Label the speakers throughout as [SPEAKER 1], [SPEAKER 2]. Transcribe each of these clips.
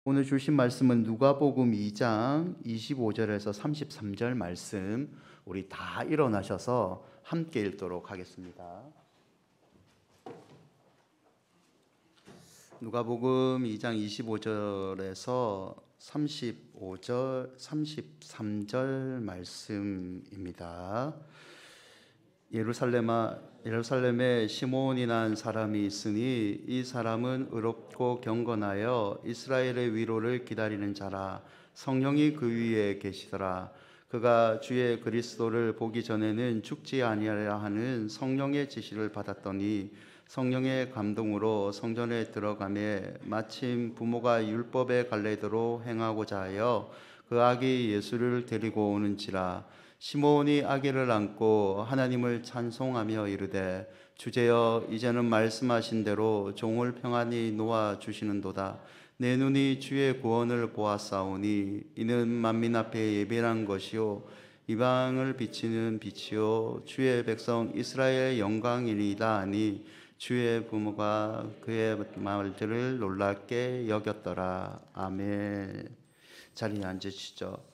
[SPEAKER 1] 오늘 주신 말씀은 누가복음 2장 25절에서 33절 말씀, 우리 다 일어나셔서 함께 읽도록 하겠습니다. 누가복음 2장 25절에서 35절, 33절 말씀입니다. 예루살렘에 시몬이란 사람이 있으니 이 사람은 의롭고 경건하여 이스라엘의 위로를 기다리는 자라. 성령이 그 위에 계시더라. 그가 주의 그리스도를 보기 전에는 죽지 아니하려 하는 성령의 지시를 받았더니 성령의 감동으로 성전에 들어가매 마침 부모가 율법의 갈래대로 행하고자 하여 그 아기 예수를 데리고 오는지라. 시몬이 아기를 안고 하나님을 찬송하며 이르되 주제여 이제는 말씀하신 대로 종을 평안히 놓아 주시는도다. 내 눈이 주의 구원을 보았사오니 이는 만민 앞에 예비한 것이요 이방을 비치는 빛이요 주의 백성 이스라엘의 영광이니이다 하니 주의 부모가 그의 말들을 놀랍게 여겼더라. 아멘. 자리에 앉으시죠.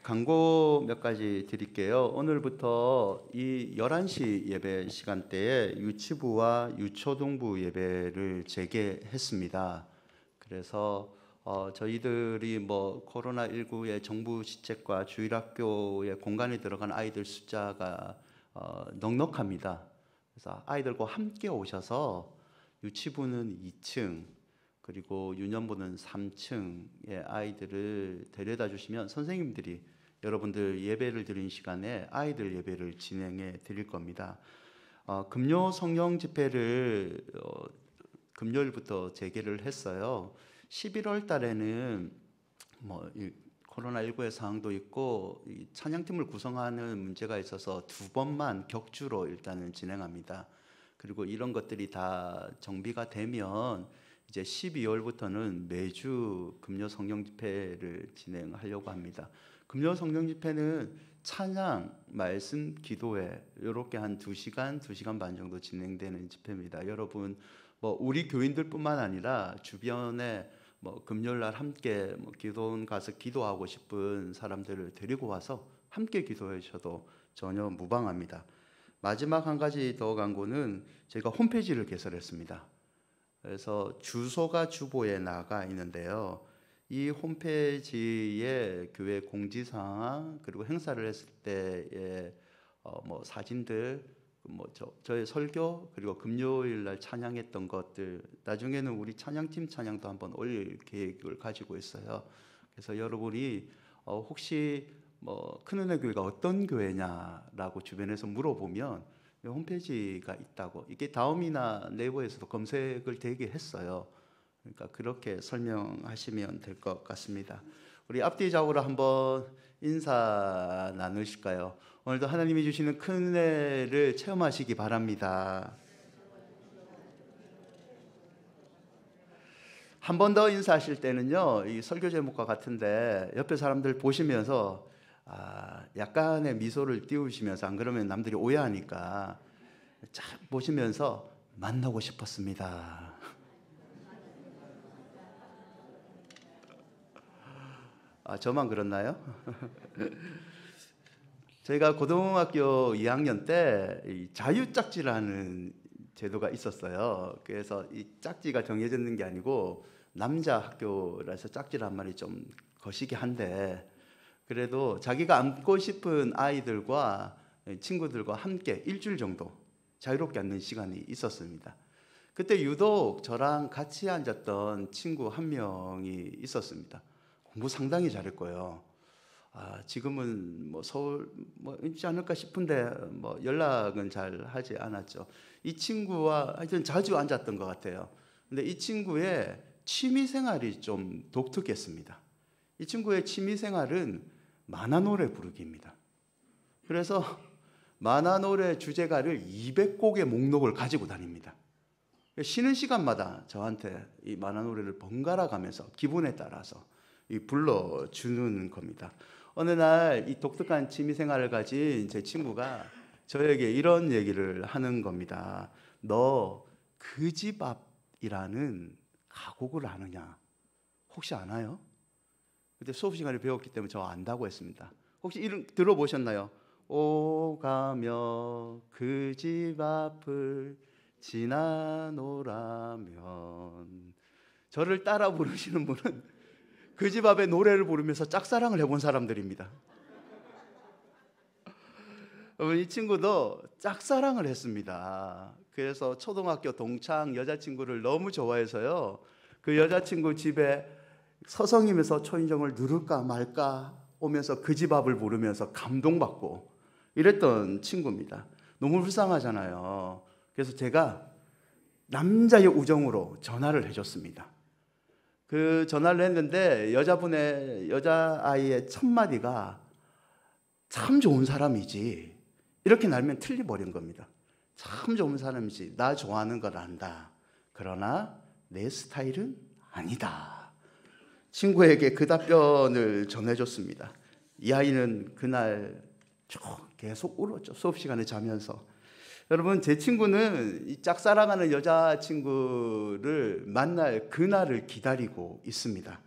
[SPEAKER 1] 광고 몇 가지 드릴게요. 오늘부터 이 11시 예배 시간대에 유치부와 유초등부 예배를 재개했습니다. 그래서 저희들이 코로나19의 정부 시책과 주일학교의 공간에 들어간 아이들 숫자가 넉넉합니다. 그래서 아이들과 함께 오셔서 유치부는 2층, 그리고 유년부는 3층의 아이들을 데려다 주시면 선생님들이 여러분들 예배를 드린 시간에 아이들 예배를 진행해 드릴 겁니다. 금요 성령 집회를 금요일부터 재개를 했어요. 11월 달에는 이 코로나19의 상황도 있고 이 찬양팀을 구성하는 문제가 있어서 2번만 격주로 일단은 진행합니다. 그리고 이런 것들이 다 정비가 되면 이제 12월부터는 매주 금요 성령 집회를 진행하려고 합니다. 금요 성령 집회는 찬양, 말씀, 기도회 이렇게 한 2시간, 2시간 반 정도 진행되는 집회입니다. 여러분 우리 교인들뿐만 아니라 주변에 금요일 날 함께 기도원 가서 기도하고 싶은 사람들을 데리고 와서 함께 기도해 주셔도 전혀 무방합니다. 마지막 한 가지 더 광고는 저희가 홈페이지를 개설했습니다. 그래서 주소가 주보에 나가 있는데요. 이 홈페이지에 교회 공지사항 그리고 행사를 했을 때의 사진들, 저의 설교 그리고 금요일 날 찬양했던 것들, 나중에는 우리 찬양팀 찬양도 한번 올릴 계획을 가지고 있어요. 그래서 여러분이 혹시 큰은혜 교회가 어떤 교회냐라고 주변에서 물어보면 홈페이지가 있다고, 이게 다음이나 네이버에서도 검색을 되게 했어요. 그러니까 그렇게 설명하시면 될 것 같습니다. 우리 앞뒤적으로 한번 인사 나누실까요? 오늘도 하나님이 주시는 큰 은혜를 체험하시기 바랍니다. 한 번 더 인사하실 때는요, 이 설교 제목과 같은데 옆에 사람들 보시면서 약간의 미소를 띄우시면서, 안 그러면 남들이 오해하니까 쫙 보시면서 만나고 싶었습니다. 저만 그렇나요? 저희가 고등학교 2학년 때 자유짝지라는 제도가 있었어요. 그래서 이 짝지가 정해졌는 게 아니고 남자 학교라서 짝지란 말이 좀 거시기 한데, 그래도 자기가 앉고 싶은 아이들과 친구들과 함께 일주일 정도 자유롭게 앉는 시간이 있었습니다. 그때 유독 저랑 같이 앉았던 친구 한 명이 있었습니다. 공부 상당히 잘했고요. 지금은 서울 있지 않을까 싶은데 연락은 잘 하지 않았죠. 이 친구와 하여튼 자주 앉았던 것 같아요. 근데 이 친구의 취미 생활이 좀 독특했습니다. 이 친구의 취미 생활은 만화 노래 부르기입니다. 그래서 만화 노래 주제가를 200곡의 목록을 가지고 다닙니다. 쉬는 시간마다 저한테 이 만화 노래를 번갈아 가면서 기분에 따라서 불러주는 겁니다. 어느 날 이 독특한 취미 생활을 가진 제 친구가 저에게 이런 얘기를 하는 겁니다. 너 그 집 앞이라는 가곡을 아느냐? 혹시 아나요? 그때 수업 시간에 배웠기 때문에 저 안다고 했습니다. 혹시 이름 들어보셨나요? 오가며 그 집 앞을 지나노라면. 저를 따라 부르시는 분은 그 집 앞에 노래를 부르면서 짝사랑을 해본 사람들입니다. 이 친구도 짝사랑을 했습니다. 그래서 초등학교 동창 여자친구를 너무 좋아해서요, 그 여자친구 집에 서성이면서 초인종을 누를까 말까 오면서 그 집 앞을 부르면서 감동받고 이랬던 친구입니다. 너무 불쌍하잖아요. 그래서 제가 남자의 우정으로 전화를 해줬습니다. 그 전화를 했는데 여자아이의 첫 마디가 참 좋은 사람이지, 이렇게 날면 틀려버린 겁니다. 참 좋은 사람이지, 나 좋아하는 걸 안다. 그러나 내 스타일은 아니다. 친구에게 그 답변을 전해줬습니다. 이 아이는 그날 계속 울었죠. 수업 시간에 자면서. 여러분, 제 친구는 이 짝사랑하는 여자친구를 만날 그날을 기다리고 있습니다.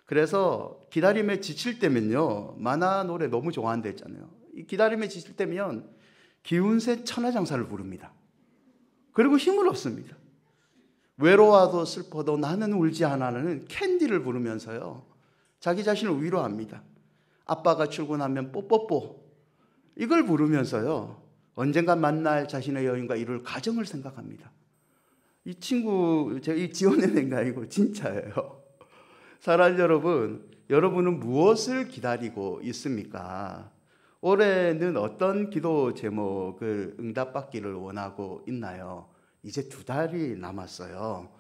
[SPEAKER 1] 그래서 기다림에 지칠 때면요, 만화 노래 너무 좋아한다 했잖아요. 이 기다림에 지칠 때면 기운새 천하장사를 부릅니다. 그리고 힘을 얻습니다. 외로워도 슬퍼도 나는 울지 않아는 캔디를 부르면서요, 자기 자신을 위로합니다. 아빠가 출근하면 뽀뽀뽀, 이걸 부르면서요, 언젠가 만날 자신의 여인과 이룰 가정을 생각합니다. 이 친구, 제가 이 지어내는 게 아니고 진짜예요. 사랑 여러분, 여러분은 무엇을 기다리고 있습니까? 올해는 어떤 기도 제목을 응답받기를 원하고 있나요? 이제 2달이 남았어요.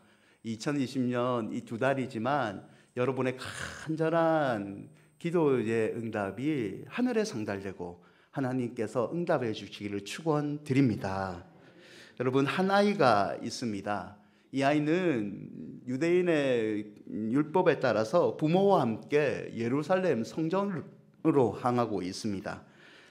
[SPEAKER 1] 2020년 이 2달이지만 여러분의 간절한 기도의 응답이 하늘에 상달되고 하나님께서 응답해 주시기를 축원드립니다. 여러분, 한 아이가 있습니다. 이 아이는 유대인의 율법에 따라서 부모와 함께 예루살렘 성전으로 향하고 있습니다.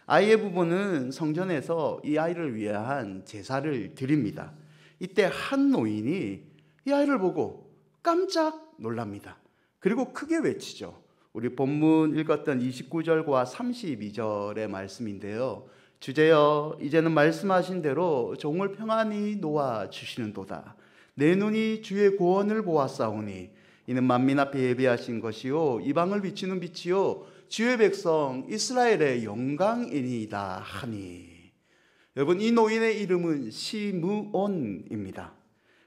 [SPEAKER 1] 아이의 부모는 성전에서 이 아이를 위한 제사를 드립니다. 이때 한 노인이 이 아이를 보고 깜짝 놀랍니다. 그리고 크게 외치죠. 우리 본문 읽었던 29절과 32절의 말씀인데요. 주제여, 이제는 말씀하신 대로 종을 평안히 놓아 주시는도다. 내 눈이 주의 구원을 보았사오니 이는 만민 앞에 예비하신 것이요 이방을 비추는 빛이요 주의 백성 이스라엘의 영광이니이다 하니. 여러분, 이 노인의 이름은 시므온입니다.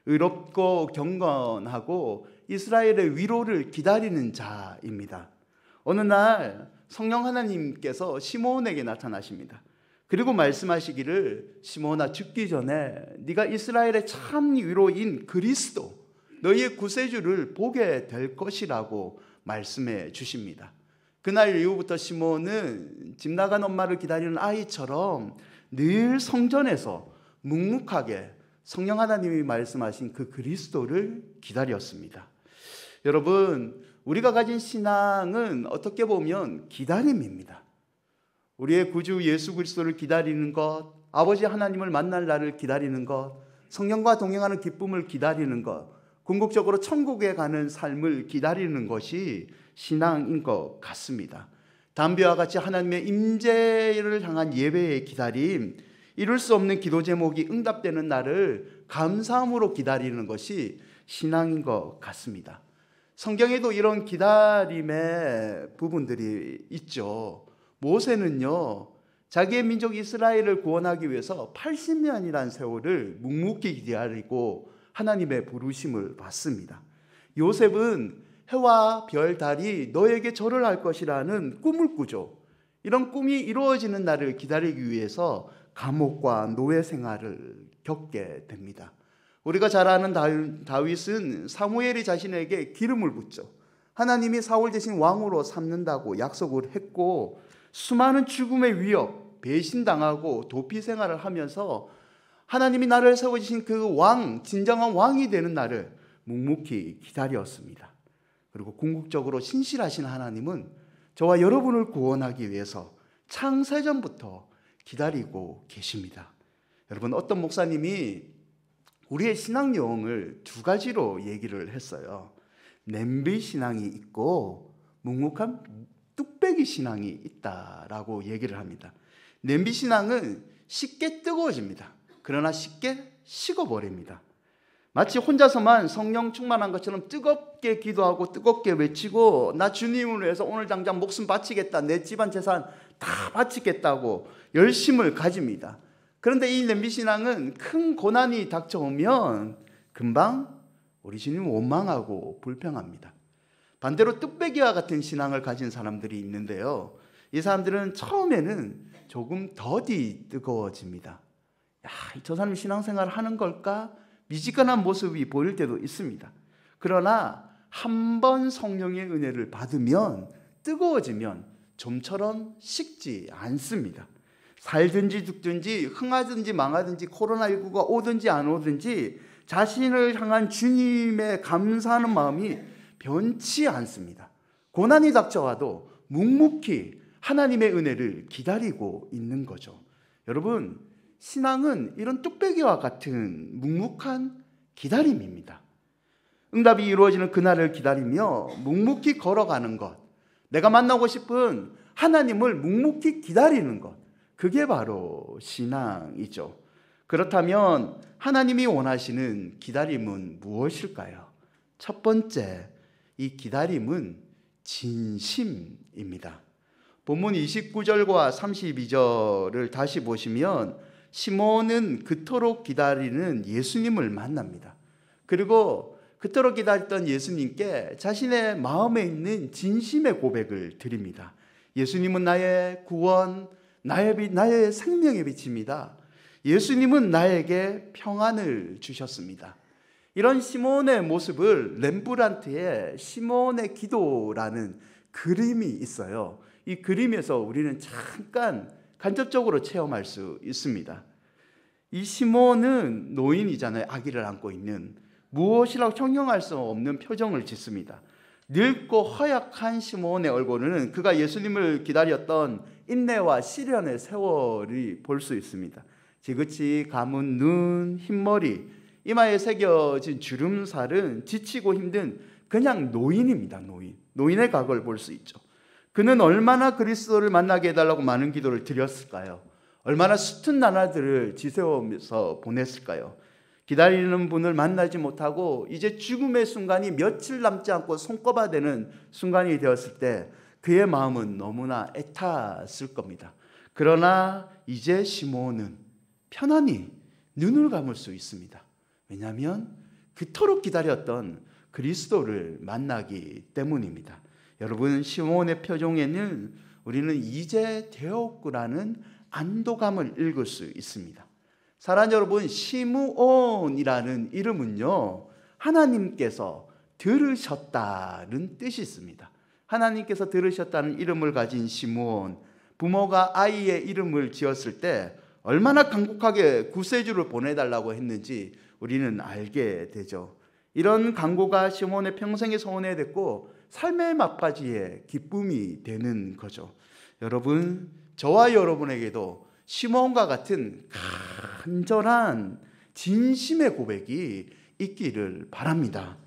[SPEAKER 1] 의롭고 경건하고 이스라엘의 위로를 기다리는 자입니다. 어느 날 성령 하나님께서 시므온에게 나타나십니다. 그리고 말씀하시기를, 시므온아, 죽기 전에 네가 이스라엘의 참 위로인 그리스도, 너희의 구세주를 보게 될 것이라고 말씀해 주십니다. 그날 이후부터 시므온은 집 나간 엄마를 기다리는 아이처럼 늘 성전에서 묵묵하게 성령 하나님이 말씀하신 그 그리스도를 기다렸습니다. 여러분, 우리가 가진 신앙은 어떻게 보면 기다림입니다. 우리의 구주 예수 그리스도를 기다리는 것, 아버지 하나님을 만날 날을 기다리는 것, 성령과 동행하는 기쁨을 기다리는 것, 궁극적으로 천국에 가는 삶을 기다리는 것이 신앙인 것 같습니다. 담배와 같이 하나님의 임재를 향한 예배의 기다림, 이룰 수 없는 기도 제목이 응답되는 날을 감사함으로 기다리는 것이 신앙인 것 같습니다. 성경에도 이런 기다림의 부분들이 있죠. 모세는요, 자기의 민족 이스라엘을 구원하기 위해서 80년이라는 세월을 묵묵히 기다리고 하나님의 부르심을 받습니다. 요셉은 해와 별, 달이 너에게 절을 할 것이라는 꿈을 꾸죠. 이런 꿈이 이루어지는 날을 기다리기 위해서 감옥과 노예 생활을 겪게 됩니다. 우리가 잘 아는 다윗은 사무엘이 자신에게 기름을 붓죠. 하나님이 사울 대신 왕으로 삼는다고 약속을 했고, 수많은 죽음의 위협, 배신당하고 도피 생활을 하면서 하나님이 나를 세워주신 그 왕, 진정한 왕이 되는 날을 묵묵히 기다렸습니다. 그리고 궁극적으로 신실하신 하나님은 저와 여러분을 구원하기 위해서 창세전부터 기다리고 계십니다. 여러분, 어떤 목사님이 우리의 신앙 여행을 2가지로 얘기를 했어요. 냄비 신앙이 있고 묵묵한 뚝배기 신앙이 있다라고 얘기를 합니다. 냄비 신앙은 쉽게 뜨거워집니다. 그러나 쉽게 식어버립니다. 마치 혼자서만 성령 충만한 것처럼 뜨겁게 기도하고 뜨겁게 외치고 나 주님을 위해서 오늘 당장 목숨 바치겠다, 내 집안 재산 다 바치겠다고 열심을 가집니다. 그런데 이 냄비 신앙은 큰 고난이 닥쳐오면 금방 우리 주님 원망하고 불평합니다. 반대로 뚝배기와 같은 신앙을 가진 사람들이 있는데요, 이 사람들은 처음에는 조금 더디 뜨거워집니다. 야, 저 사람이 신앙생활을 하는 걸까? 미지근한 모습이 보일 때도 있습니다. 그러나 한 번 성령의 은혜를 받으면 뜨거워지면 좀처럼 식지 않습니다. 살든지 죽든지 흥하든지 망하든지 코로나19가 오든지 안 오든지 자신을 향한 주님의 감사하는 마음이 변치 않습니다. 고난이 닥쳐와도 묵묵히 하나님의 은혜를 기다리고 있는 거죠. 여러분, 신앙은 이런 뚝배기와 같은 묵묵한 기다림입니다. 응답이 이루어지는 그날을 기다리며 묵묵히 걸어가는 것, 내가 만나고 싶은 하나님을 묵묵히 기다리는 것, 그게 바로 신앙이죠. 그렇다면 하나님이 원하시는 기다림은 무엇일까요? 첫 번째, 이 기다림은 진심입니다. 본문 29절과 32절을 다시 보시면 시몬은 그토록 기다리는 예수님을 만납니다. 그리고 그토록 기다렸던 예수님께 자신의 마음에 있는 진심의 고백을 드립니다. 예수님은 나의 구원, 나의 생명의 빛입니다. 예수님은 나에게 평안을 주셨습니다. 이런 시몬의 모습을 렘브란트의 시몬의 기도라는 그림이 있어요. 이 그림에서 우리는 잠깐 간접적으로 체험할 수 있습니다. 이 시몬은 노인이잖아요. 아기를 안고 있는. 무엇이라고 형용할 수 없는 표정을 짓습니다. 늙고 허약한 시몬의 얼굴은 그가 예수님을 기다렸던 인내와 시련의 세월이 볼 수 있습니다. 지그치 감은 눈, 흰머리, 이마에 새겨진 주름살은 지치고 힘든 그냥 노인입니다. 노인의 각을 볼 수 있죠. 그는 얼마나 그리스도를 만나게 해달라고 많은 기도를 드렸을까요? 얼마나 숱한 나날들을 지새우면서 보냈을까요? 기다리는 분을 만나지 못하고 이제 죽음의 순간이 며칠 남지 않고 손꼽아 되는 순간이 되었을 때 그의 마음은 너무나 애탔을 겁니다. 그러나 이제 시몬은 편안히 눈을 감을 수 있습니다. 왜냐하면 그토록 기다렸던 그리스도를 만나기 때문입니다. 여러분, 시몬의 표정에는 우리는 이제 되었구라는 안도감을 읽을 수 있습니다. 사랑하는 여러분, 시므온이라는 이름은요, 하나님께서 들으셨다는 뜻이 있습니다. 하나님께서 들으셨다는 이름을 가진 시므온, 부모가 아이의 이름을 지었을 때 얼마나 간곡하게 구세주를 보내달라고 했는지 우리는 알게 되죠. 이런 간구가 시몬의 평생의 소원이 됐고 삶의 막바지에 기쁨이 되는 거죠. 여러분, 저와 여러분에게도 시몬과 같은 간절한 진심의 고백이 있기를 바랍니다.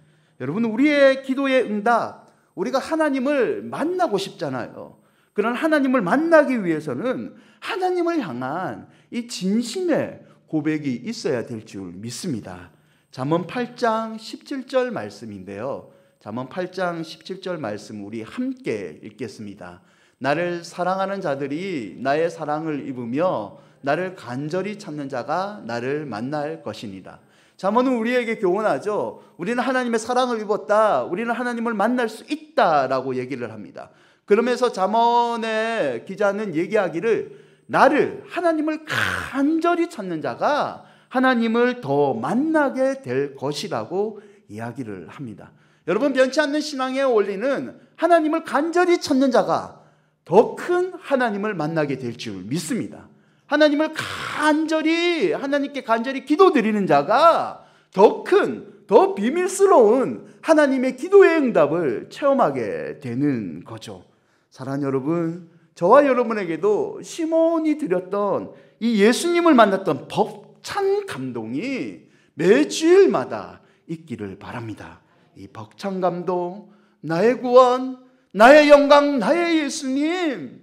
[SPEAKER 1] 여러분, 우리의 기도의 응답, 우리가 하나님을 만나고 싶잖아요. 그런 하나님을 만나기 위해서는 하나님을 향한 이 진심의 고백이 있어야 될 줄 믿습니다. 잠언 8장 17절 말씀인데요, 잠언 8장 17절 말씀 우리 함께 읽겠습니다. 나를 사랑하는 자들이 나의 사랑을 입으며 나를 간절히 찾는 자가 나를 만날 것이니라. 잠언은 우리에게 교훈하죠. 우리는 하나님의 사랑을 입었다, 우리는 하나님을 만날 수 있다라고 얘기를 합니다. 그러면서 잠언의 기자는 얘기하기를 나를, 하나님을 간절히 찾는 자가 하나님을 더 만나게 될 것이라고 이야기를 합니다. 여러분, 변치 않는 신앙의 원리는 하나님을 간절히 찾는 자가 더 큰 하나님을 만나게 될 줄 믿습니다. 하나님을 하나님께 간절히 기도드리는 자가 더 큰, 더 비밀스러운 하나님의 기도의 응답을 체험하게 되는 거죠. 사랑하는 여러분, 저와 여러분에게도 시몬이 드렸던 이 예수님을 만났던 벅찬 감동이 매주일마다 있기를 바랍니다. 이 벅찬 감동, 나의 구원, 나의 영광, 나의 예수님,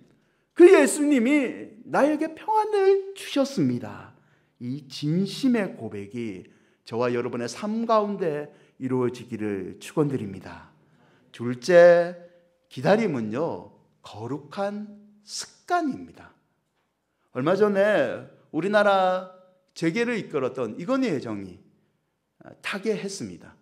[SPEAKER 1] 그 예수님이 나에게 평안을 주셨습니다. 이 진심의 고백이 저와 여러분의 삶 가운데 이루어지기를 축원드립니다. 둘째, 기다림은요, 거룩한 습관입니다. 얼마 전에 우리나라 재계를 이끌었던 이건희 회장이 타계했습니다.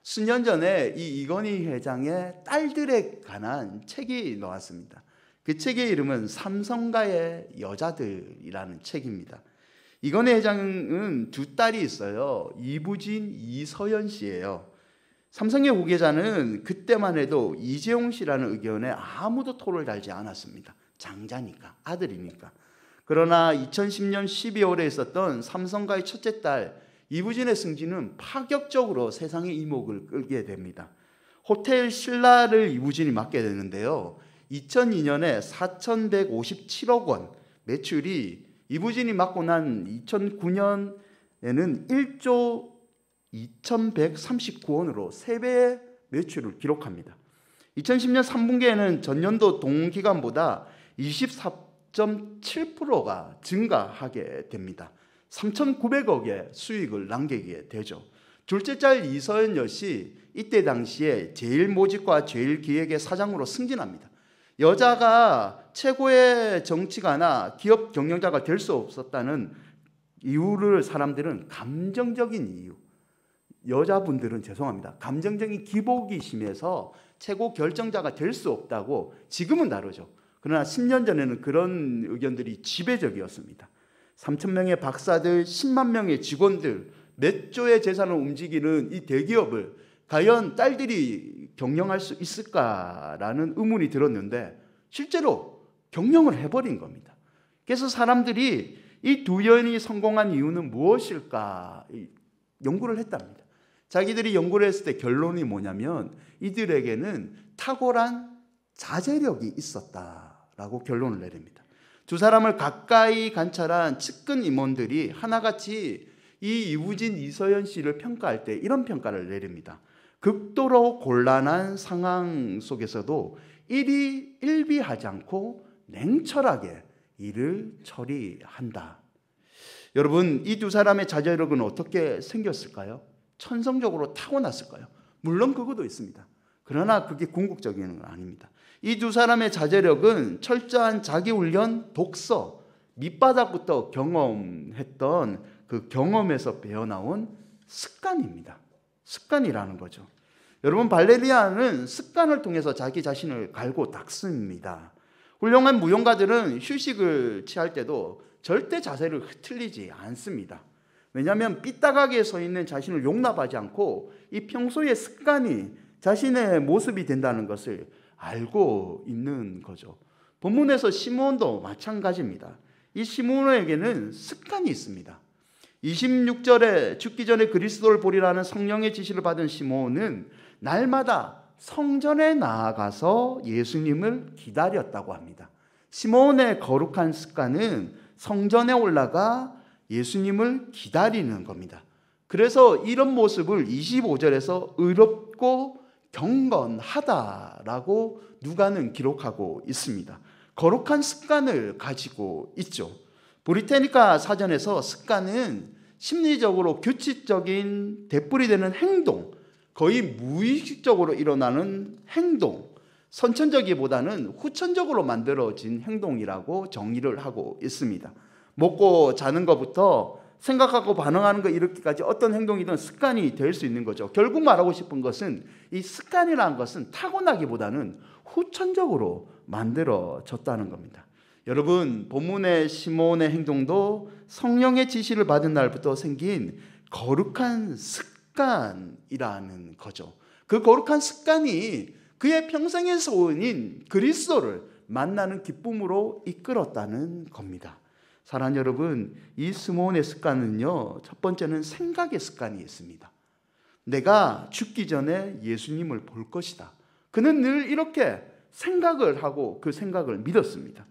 [SPEAKER 1] 수년 전에 이 이건희 회장의 딸들에 관한 책이 나왔습니다. 그 책의 이름은 삼성가의 여자들이라는 책입니다. 이건희 회장은 두 딸이 있어요. 이부진, 이서연 씨예요. 삼성의 후계자는 그때만 해도 이재용 씨라는 의견에 아무도 토를 달지 않았습니다. 장자니까, 아들이니까. 그러나 2010년 12월에 있었던 삼성가의 첫째 딸 이부진의 승진은 파격적으로 세상의 이목을 끌게 됩니다. 호텔 신라를 이부진이 맡게 되는데요. 2002년에 4,157억 원 매출이 이부진이 맡고 난 2009년에는 1조 2,139원으로 3배의 매출을 기록합니다. 2010년 3분기에는 전년도 동기간보다 24.7%가 증가하게 됩니다. 3,900억의 수익을 남기게 되죠. 둘째 딸 이서연 역시 이때 당시에 제일모직과 제일기획의 사장으로 승진합니다. 여자가 최고의 정치가나 기업 경영자가 될 수 없었다는 이유를 사람들은 감정적인 이유, 여자분들은 죄송합니다, 감정적인 기복이 심해서 최고 결정자가 될 수 없다고 지금은 다르죠. 그러나 10년 전에는 그런 의견들이 지배적이었습니다. 3,000명의 박사들, 10만 명의 직원들, 몇 조의 재산을 움직이는 이 대기업을 과연 딸들이 경영할 수 있을까라는 의문이 들었는데 실제로 경영을 해버린 겁니다. 그래서 사람들이 이 두 여인이 성공한 이유는 무엇일까 연구를 했답니다. 자기들이 연구를 했을 때 결론이 뭐냐면 이들에게는 탁월한 자제력이 있었다라고 결론을 내립니다. 두 사람을 가까이 관찰한 측근 임원들이 하나같이 이 이부진, 이서연 씨를 평가할 때 이런 평가를 내립니다. 극도로 곤란한 상황 속에서도 일비하지 않고 냉철하게 일을 처리한다. 여러분, 이 두 사람의 자제력은 어떻게 생겼을까요? 천성적으로 타고났을까요? 물론 그것도 있습니다. 그러나 그게 궁극적인 건 아닙니다. 이 두 사람의 자제력은 철저한 자기훈련, 독서, 밑바닥부터 경험했던 그 경험에서 배어나온 습관입니다. 습관이라는 거죠. 여러분, 발레리아는 습관을 통해서 자기 자신을 갈고 닦습니다. 훌륭한 무용가들은 휴식을 취할 때도 절대 자세를 흐트리지 않습니다. 왜냐하면 삐딱하게 서 있는 자신을 용납하지 않고 이 평소의 습관이 자신의 모습이 된다는 것을 알고 있는 거죠. 본문에서 시므온도 마찬가지입니다. 이 시므온에게는 습관이 있습니다. 26절에 죽기 전에 그리스도를 보리라는 성령의 지시를 받은 시므온은 날마다 성전에 나아가서 예수님을 기다렸다고 합니다. 시므온의 거룩한 습관은 성전에 올라가 예수님을 기다리는 겁니다. 그래서 이런 모습을 25절에서 의롭고 경건하다라고 누가는 기록하고 있습니다. 거룩한 습관을 가지고 있죠. 브리테니카 사전에서 습관은 심리적으로 규칙적인 되풀이되는 행동, 거의 무의식적으로 일어나는 행동, 선천적이보다는 후천적으로 만들어진 행동이라고 정의를 하고 있습니다. 먹고 자는 것부터 생각하고 반응하는 것 이렇게까지 어떤 행동이든 습관이 될 수 있는 거죠. 결국 말하고 싶은 것은 이 습관이라는 것은 타고나기보다는 후천적으로 만들어졌다는 겁니다. 여러분, 본문의 시므온의 행동도 성령의 지시를 받은 날부터 생긴 거룩한 습관이라는 거죠. 그 거룩한 습관이 그의 평생의 소원인 그리스도를 만나는 기쁨으로 이끌었다는 겁니다. 사랑하는 여러분, 이 시므온의 습관은요, 첫 번째는 생각의 습관이 있습니다. 내가 죽기 전에 예수님을 볼 것이다. 그는 늘 이렇게 생각을 하고 그 생각을 믿었습니다.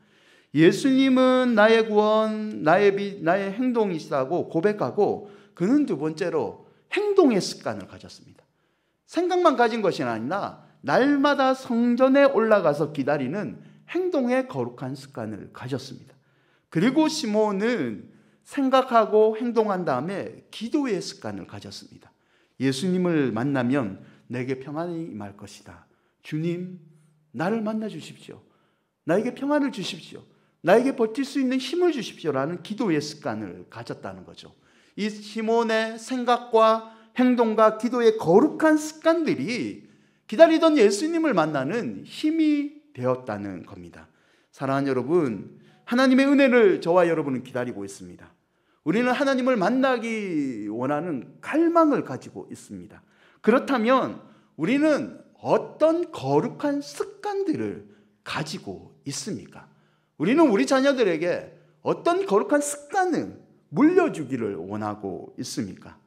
[SPEAKER 1] 예수님은 나의 구원, 나의 행동이시다고 고백하고 그는 두 번째로 행동의 습관을 가졌습니다. 생각만 가진 것이 아니라 날마다 성전에 올라가서 기다리는 행동의 거룩한 습관을 가졌습니다. 그리고 시몬은 생각하고 행동한 다음에 기도의 습관을 가졌습니다. 예수님을 만나면 내게 평안이 임할 것이다. 주님, 나를 만나 주십시오. 나에게 평안을 주십시오. 나에게 버틸 수 있는 힘을 주십시오라는 기도의 습관을 가졌다는 거죠. 이 시몬의 생각과 행동과 기도의 거룩한 습관들이 기다리던 예수님을 만나는 힘이 되었다는 겁니다. 사랑하는 여러분, 하나님의 은혜를 저와 여러분은 기다리고 있습니다. 우리는 하나님을 만나기 원하는 갈망을 가지고 있습니다. 그렇다면 우리는 어떤 거룩한 습관들을 가지고 있습니까? 우리는 우리 자녀들에게 어떤 거룩한 습관을 물려주기를 원하고 있습니까?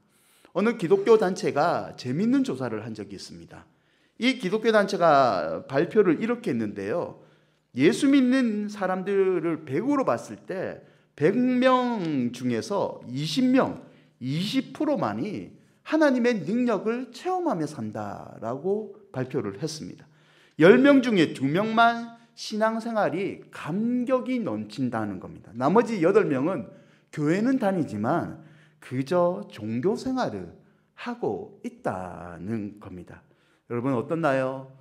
[SPEAKER 1] 어느 기독교 단체가 재미있는 조사를 한 적이 있습니다. 이 기독교 단체가 발표를 이렇게 했는데요. 예수 믿는 사람들을 100으로 봤을 때 100명 중에서 20명, 20%만이 하나님의 능력을 체험하며 산다라고 발표를 했습니다. 10명 중에 2명만 신앙생활이 감격이 넘친다는 겁니다. 나머지 8명은 교회는 다니지만 그저 종교생활을 하고 있다는 겁니다. 여러분 어떻나요?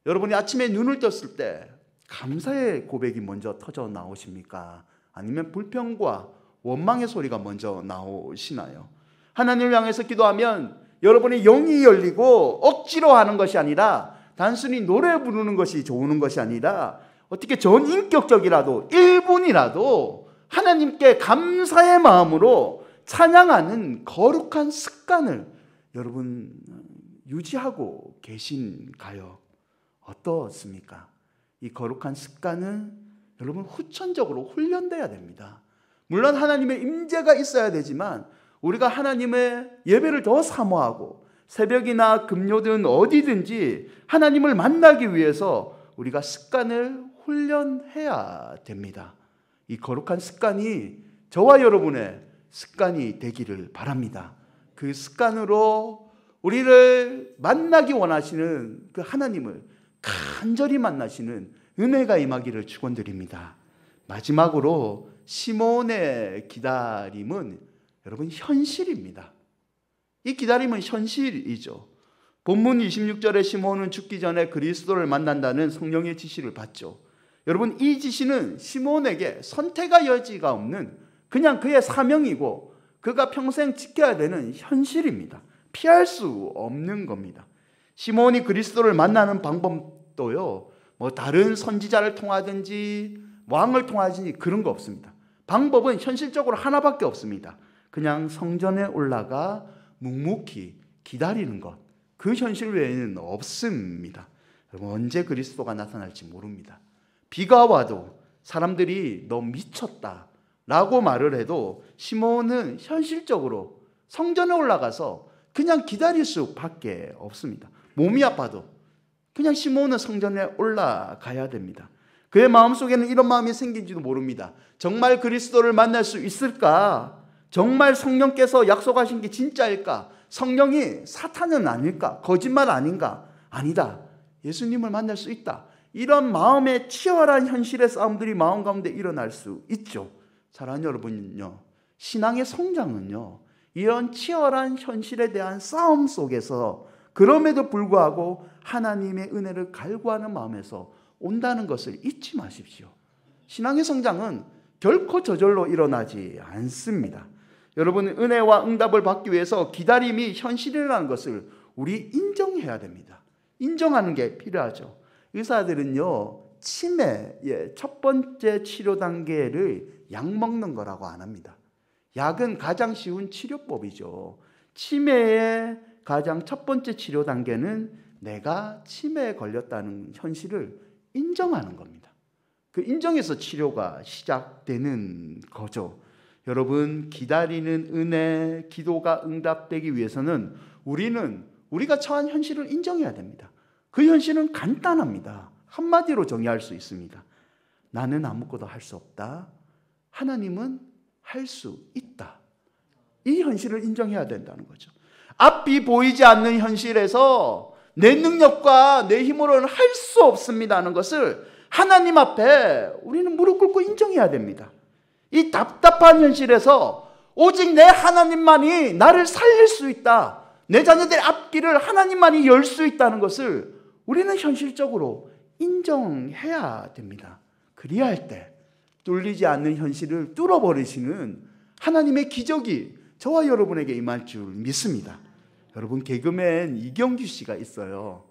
[SPEAKER 1] 여러분이 아침에 눈을 떴을 때 감사의 고백이 먼저 터져 나오십니까? 아니면 불평과 원망의 소리가 먼저 나오시나요? 하나님을 향해서 기도하면 여러분의 영이 열리고 억지로 하는 것이 아니라 단순히 노래 부르는 것이 좋은 것이 아니라 어떻게 전인격적이라도 1분이라도 하나님께 감사의 마음으로 찬양하는 거룩한 습관을 여러분 유지하고 계신가요? 어떻습니까? 이 거룩한 습관은 여러분 후천적으로 훈련돼야 됩니다. 물론 하나님의 임재가 있어야 되지만 우리가 하나님의 예배를 더 사모하고 새벽이나 금요든 어디든지 하나님을 만나기 위해서 우리가 습관을 훈련해야 됩니다. 이 거룩한 습관이 저와 여러분의 습관이 되기를 바랍니다. 그 습관으로 우리를 만나기 원하시는 그 하나님을 간절히 만나시는 은혜가 임하기를 축원드립니다. 마지막으로 시몬의 기다림은 여러분 현실입니다. 이 기다림은 현실이죠. 본문 26절에 시몬은 죽기 전에 그리스도를 만난다는 성령의 지시를 받죠. 여러분 이 지시는 시몬에게 선택의 여지가 없는 그냥 그의 사명이고 그가 평생 지켜야 되는 현실입니다. 피할 수 없는 겁니다. 시몬이 그리스도를 만나는 방법도요, 다른 선지자를 통하든지 왕을 통하든지 그런 거 없습니다. 방법은 현실적으로 하나밖에 없습니다. 그냥 성전에 올라가 묵묵히 기다리는 것, 그 현실 외에는 없습니다. 여러분 언제 그리스도가 나타날지 모릅니다. 비가 와도 사람들이 너 미쳤다 라고 말을 해도 시몬은 현실적으로 성전에 올라가서 그냥 기다릴 수밖에 없습니다. 몸이 아파도 그냥 시몬은 성전에 올라가야 됩니다. 그의 마음속에는 이런 마음이 생긴지도 모릅니다. 정말 그리스도를 만날 수 있을까? 정말 성령께서 약속하신 게 진짜일까? 성령이 사탄은 아닐까? 거짓말 아닌가? 아니다. 예수님을 만날 수 있다. 이런 마음의 치열한 현실의 싸움들이 마음 가운데 일어날 수 있죠. 사랑하는 여러분요, 신앙의 성장은요, 이런 치열한 현실에 대한 싸움 속에서 그럼에도 불구하고 하나님의 은혜를 갈구하는 마음에서 온다는 것을 잊지 마십시오. 신앙의 성장은 결코 저절로 일어나지 않습니다. 여러분 은혜와 응답을 받기 위해서 기다림이 현실이라는 것을 우리 인정해야 됩니다. 인정하는 게 필요하죠. 의사들은요, 치매의 첫 번째 치료 단계를 약 먹는 거라고 안 합니다. 약은 가장 쉬운 치료법이죠. 치매의 가장 첫 번째 치료 단계는 내가 치매에 걸렸다는 현실을 인정하는 겁니다. 그 인정에서 치료가 시작되는 거죠. 여러분 기다리는 은혜, 기도가 응답되기 위해서는 우리가 처한 현실을 인정해야 됩니다. 그 현실은 간단합니다. 한마디로 정의할 수 있습니다. 나는 아무것도 할 수 없다. 하나님은 할 수 있다. 이 현실을 인정해야 된다는 거죠. 앞이 보이지 않는 현실에서 내 능력과 내 힘으로는 할 수 없습니다는 것을 하나님 앞에 우리는 무릎 꿇고 인정해야 됩니다. 이 답답한 현실에서 오직 내 하나님만이 나를 살릴 수 있다. 내 자녀들의 앞길을 하나님만이 열 수 있다는 것을 우리는 현실적으로 인정해야 됩니다. 그리야 할 때 뚫리지 않는 현실을 뚫어버리시는 하나님의 기적이 저와 여러분에게 임할 줄 믿습니다. 여러분, 개그맨 이경규 씨가 있어요.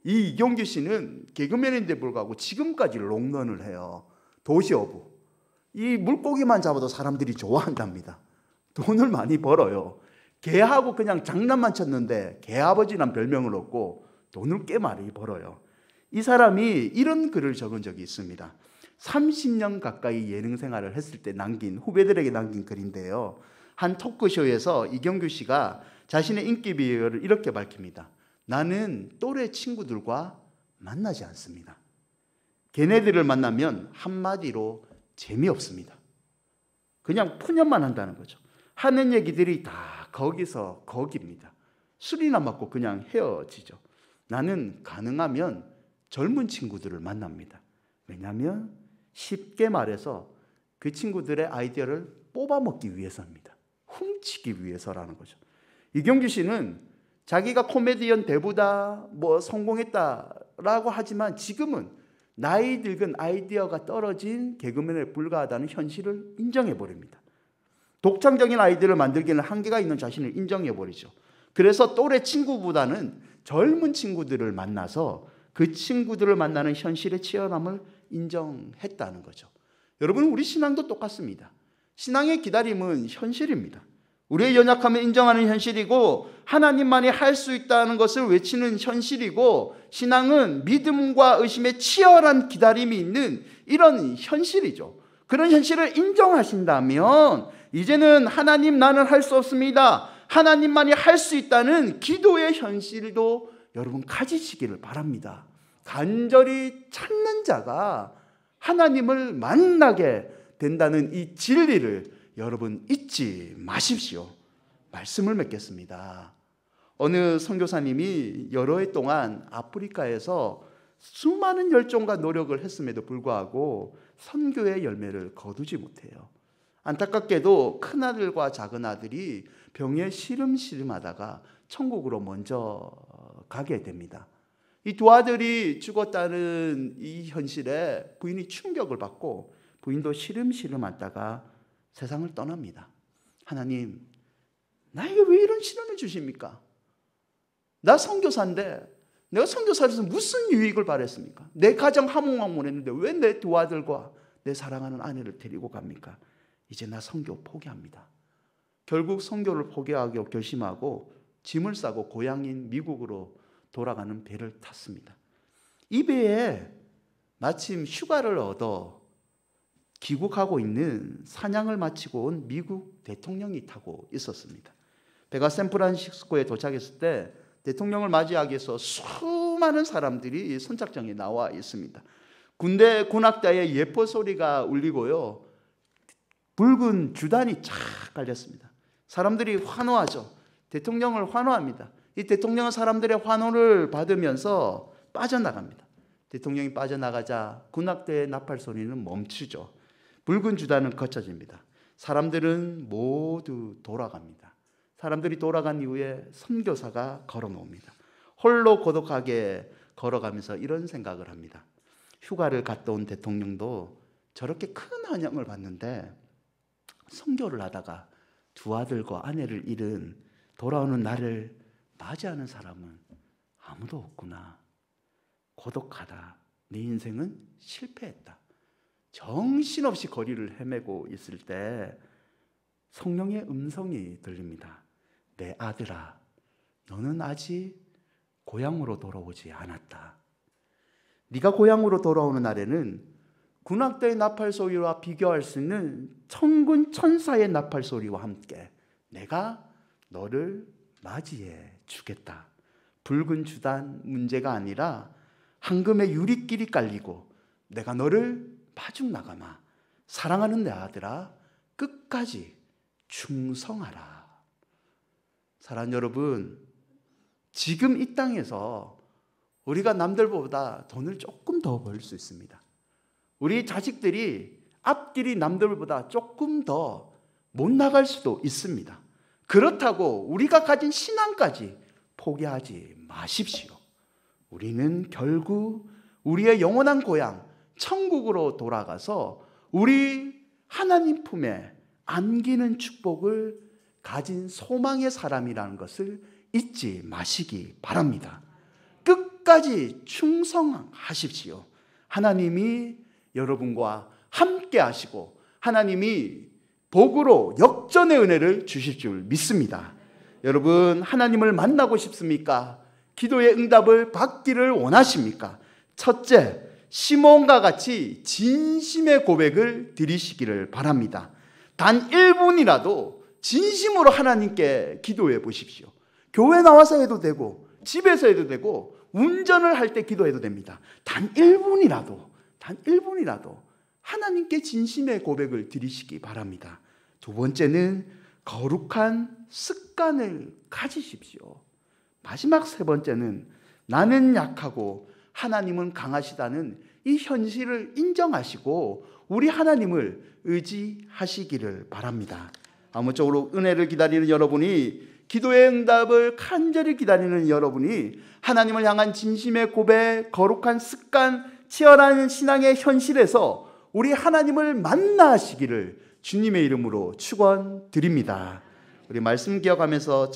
[SPEAKER 1] 이 이경규 씨는 개그맨인데 불구하고 지금까지 롱런을 해요. 도시어부. 이 물고기만 잡아도 사람들이 좋아한답니다. 돈을 많이 벌어요. 개하고 그냥 장난만 쳤는데 개아버지란 별명을 얻고 돈을 꽤 많이 벌어요. 이 사람이 이런 글을 적은 적이 있습니다. 30년 가까이 예능 생활을 했을 때 후배들에게 남긴 글인데요. 한 토크쇼에서 이경규 씨가 자신의 인기 비결을 이렇게 밝힙니다. 나는 또래 친구들과 만나지 않습니다. 걔네들을 만나면 한마디로 재미없습니다. 그냥 푸념만 한다는 거죠. 하는 얘기들이 다 거기서 거기입니다. 술이나 먹고 그냥 헤어지죠. 나는 가능하면 젊은 친구들을 만납니다. 왜냐하면 쉽게 말해서 그 친구들의 아이디어를 뽑아먹기 위해서입니다. 훔치기 위해서라는 거죠. 이경규 씨는 자기가 코미디언 대부다, 성공했다라고 하지만 지금은 나이 늙은 아이디어가 떨어진 개그맨에 불과하다는 현실을 인정해버립니다. 독창적인 아이디어를 만들기는 한계가 있는 자신을 인정해버리죠. 그래서 또래 친구보다는 젊은 친구들을 만나서 그 친구들을 만나는 현실의 치열함을 인정했다는 거죠. 여러분, 우리 신앙도 똑같습니다. 신앙의 기다림은 현실입니다. 우리의 연약함을 인정하는 현실이고 하나님만이 할 수 있다는 것을 외치는 현실이고, 신앙은 믿음과 의심의 치열한 기다림이 있는 이런 현실이죠. 그런 현실을 인정하신다면 이제는 하나님, 나는 할 수 없습니다, 하나님만이 할 수 있다는 기도의 현실도 여러분 가지시기를 바랍니다. 간절히 찾는 자가 하나님을 만나게 된다는 이 진리를 여러분 잊지 마십시오. 말씀을 맺겠습니다. 어느 선교사님이 여러 해 동안 아프리카에서 수많은 열정과 노력을 했음에도 불구하고 선교의 열매를 거두지 못해요. 안타깝게도 큰아들과 작은아들이 병에 시름시름하다가 천국으로 먼저 가게 됩니다. 이 두 아들이 죽었다는 이 현실에 부인이 충격을 받고 부인도 시름시름하다가 세상을 떠납니다. 하나님, 나에게 왜 이런 시련을 주십니까? 나 선교사인데 내가 선교사에서 무슨 유익을 바랬습니까? 내 가정 화목망원했는데 왜 내 두 아들과 내 사랑하는 아내를 데리고 갑니까? 이제 나 선교 포기합니다. 결국 선교를 포기하기로 결심하고 짐을 싸고 고향인 미국으로 돌아가는 배를 탔습니다. 이 배에 마침 휴가를 얻어 귀국하고 있는 사냥을 마치고 온 미국 대통령이 타고 있었습니다. 배가 샌프란시스코에 도착했을 때 대통령을 맞이하기 위해서 수많은 사람들이 선착장에 나와 있습니다. 군대 군악대의 예포 소리가 울리고요, 붉은 주단이 쫙 깔렸습니다. 사람들이 환호하죠. 대통령을 환호합니다. 이 대통령은 사람들의 환호를 받으면서 빠져나갑니다. 대통령이 빠져나가자 군악대의 나팔 소리는 멈추죠. 붉은 주단은 거쳐집니다. 사람들은 모두 돌아갑니다. 사람들이 돌아간 이후에 선교사가 걸어놓습니다. 홀로 고독하게 걸어가면서 이런 생각을 합니다. 휴가를 갔다 온 대통령도 저렇게 큰 환영을 받는데 선교를 하다가 두 아들과 아내를 잃은 돌아오는 나를 맞이하는 사람은 아무도 없구나. 고독하다. 내 인생은 실패했다. 정신없이 거리를 헤매고 있을 때 성령의 음성이 들립니다. 내 아들아, 너는 아직 고향으로 돌아오지 않았다. 네가 고향으로 돌아오는 날에는 군악대의 나팔 소리와 비교할 수 있는 천군 천사의 나팔 소리와 함께 내가 너를 맞이해 주겠다. 붉은 주단 문제가 아니라 황금의 유리끼리 깔리고 내가 너를 마중 나가마. 사랑하는 내 아들아, 끝까지 충성하라. 사랑하는 여러분, 지금 이 땅에서 우리가 남들보다 돈을 조금 더 벌 수 있습니다. 우리 자식들이 앞길이 남들보다 조금 더 못 나갈 수도 있습니다. 그렇다고 우리가 가진 신앙까지 포기하지 마십시오. 우리는 결국 우리의 영원한 고향 천국으로 돌아가서 우리 하나님 품에 안기는 축복을 가진 소망의 사람이라는 것을 잊지 마시기 바랍니다. 끝까지 충성하십시오. 하나님이 여러분과 함께 하시고 하나님이 복으로 역전의 은혜를 주실 줄 믿습니다. 여러분, 하나님을 만나고 싶습니까? 기도의 응답을 받기를 원하십니까? 첫째, 시몬과 같이 진심의 고백을 드리시기를 바랍니다. 단 1분이라도 진심으로 하나님께 기도해 보십시오. 교회 나와서 해도 되고 집에서 해도 되고 운전을 할 때 기도해도 됩니다. 단 1분이라도 하나님께 진심의 고백을 드리시기 바랍니다. 두 번째는 거룩한 습관을 가지십시오. 마지막 세 번째는 나는 약하고 하나님은 강하시다는 이 현실을 인정하시고 우리 하나님을 의지하시기를 바랍니다. 아무쪼록 은혜를 기다리는 여러분이, 기도의 응답을 간절히 기다리는 여러분이 하나님을 향한 진심의 고백, 거룩한 습관, 치열한 신앙의 현실에서 우리 하나님을 만나시기를 주님의 이름으로 축원드립니다. 우리 말씀 기억하면서